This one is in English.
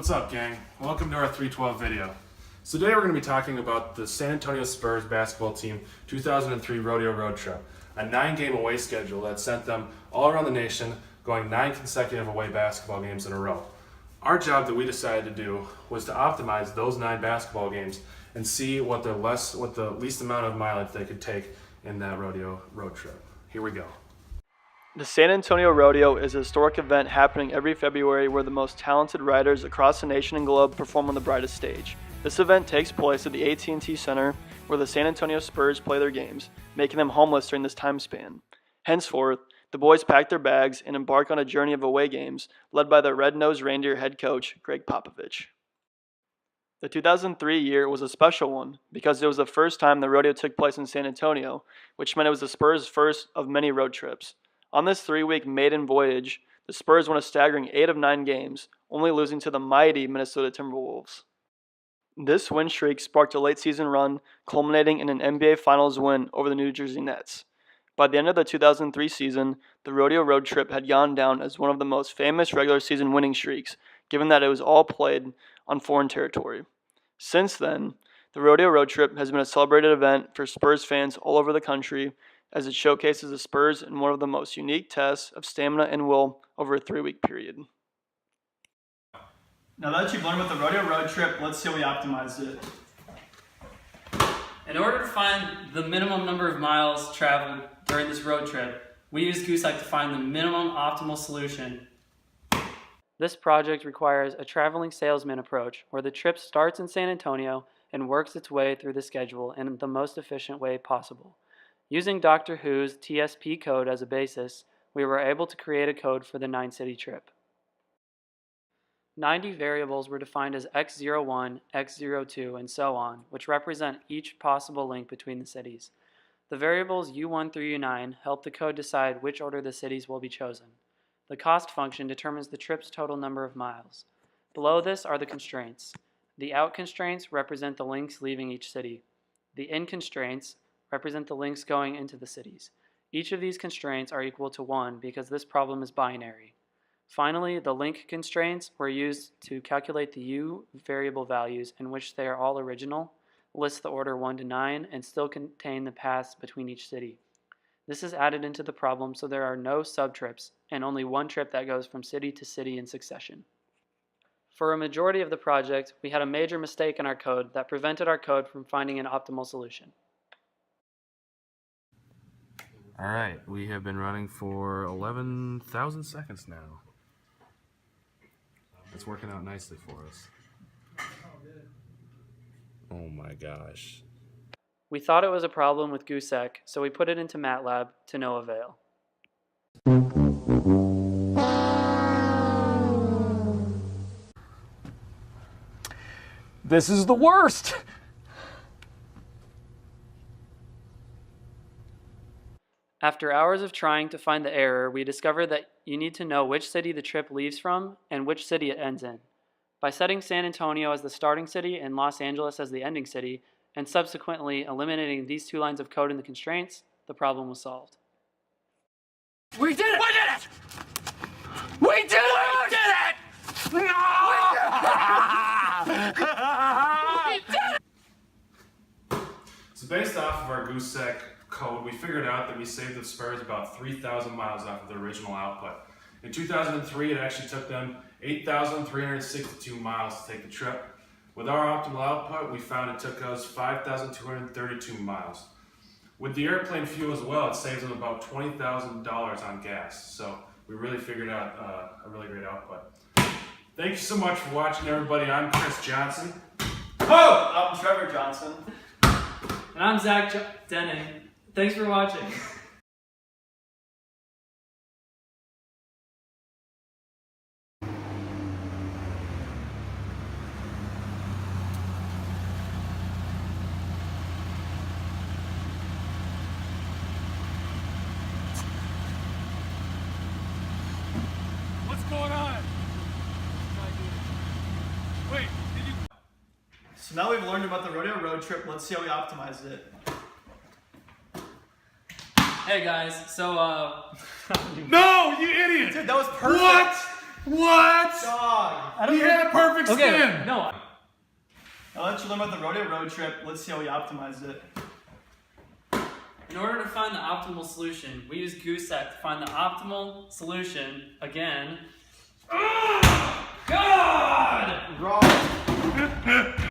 What's up, gang? Welcome to our 312 video. So today we're going to be talking about the San Antonio Spurs basketball team 2003 Rodeo road trip, a 9-game away schedule that sent them all around the nation, going 9 consecutive away basketball games in a row. Our job that we decided to do was to optimize those 9 basketball games and see what the least amount of mileage they could take in that rodeo road trip. Here we go. The San Antonio Rodeo is a historic event happening every February where the most talented riders across the nation and globe perform on the brightest stage. This event takes place at the AT&T Center where the San Antonio Spurs play their games, making them homeless during this time span. Henceforth, the boys pack their bags and embark on a journey of away games led by their Red-Nosed Reindeer head coach, Greg Popovich. The 2003 year was a special one because it was the first time the rodeo took place in San Antonio, which meant it was the Spurs' first of many road trips. On this 3-week maiden voyage, the Spurs won a staggering 8 of 9 games, only losing to the mighty Minnesota Timberwolves. This win streak sparked a late-season run, culminating in an NBA Finals win over the New Jersey Nets. By the end of the 2003 season, the rodeo road trip had gone down as one of the most famous regular season winning streaks, given that it was all played on foreign territory. Since then, the rodeo road trip has been a celebrated event for Spurs fans all over the country, as it showcases the Spurs in one of the most unique tests of stamina and will over a 3-week period. Now that you've learned about the rodeo road trip, let's see how we optimized it. In order to find the minimum number of miles traveled during this road trip, we used GooseEgg to find the minimum optimal solution. This project requires a traveling salesman approach where the trip starts in San Antonio and works its way through the schedule in the most efficient way possible. Using Doctor Who's TSP code as a basis, we were able to create a code for the 9-city trip. 90 variables were defined as X01, X02, and so on, which represent each possible link between the cities. The variables U1 through U9 help the code decide which order the cities will be chosen. The cost function determines the trip's total number of miles. Below this are the constraints. The out constraints represent the links leaving each city. The in constraints represent the links going into the cities. Each of these constraints are equal to 1 because this problem is binary. Finally, the link constraints were used to calculate the U variable values in which they are all original, list the order 1 to 9, and still contain the paths between each city. This is added into the problem so there are no sub-trips and only one trip that goes from city to city in succession. For a majority of the project, we had a major mistake in our code that prevented our code from finding an optimal solution. All right, we have been running for 11,000 seconds now. It's working out nicely for us. Oh my gosh. We thought it was a problem with GooseEgg, so we put it into MATLAB to no avail. This is the worst! After hours of trying to find the error, we discovered that you need to know which city the trip leaves from and which city it ends in. By setting San Antonio as the starting city and Los Angeles as the ending city, and subsequently eliminating these 2 lines of code in the constraints, the problem was solved. We did it! We did it! We did it! We did it! No! We did it! So based off of our GooseEgg code, we figured out that we saved the Spurs about 3,000 miles off of the original output. In 2003, it actually took them 8,362 miles to take the trip. With our optimal output, we found it took us 5,232 miles. With the airplane fuel as well, it saves them about $20,000 on gas. So we really figured out a really great output. Thank you so much for watching, everybody. I'm Chris Johnson. Oh! I'm Trevor Johnson. And I'm Zach Denning. Thanks for watching. What's going on? Wait, did you... So now we've learned about the rodeo road trip, let's see how we optimized it. Hey guys, so No, you idiot! Dude, that was perfect! What? What? Dog. He had a perfect skin. No. I'll let you learn about the rodeo road trip. Let's see how we optimized it. In order to find the optimal solution, we use Goosesack to find the optimal solution. Again. God! Wrong.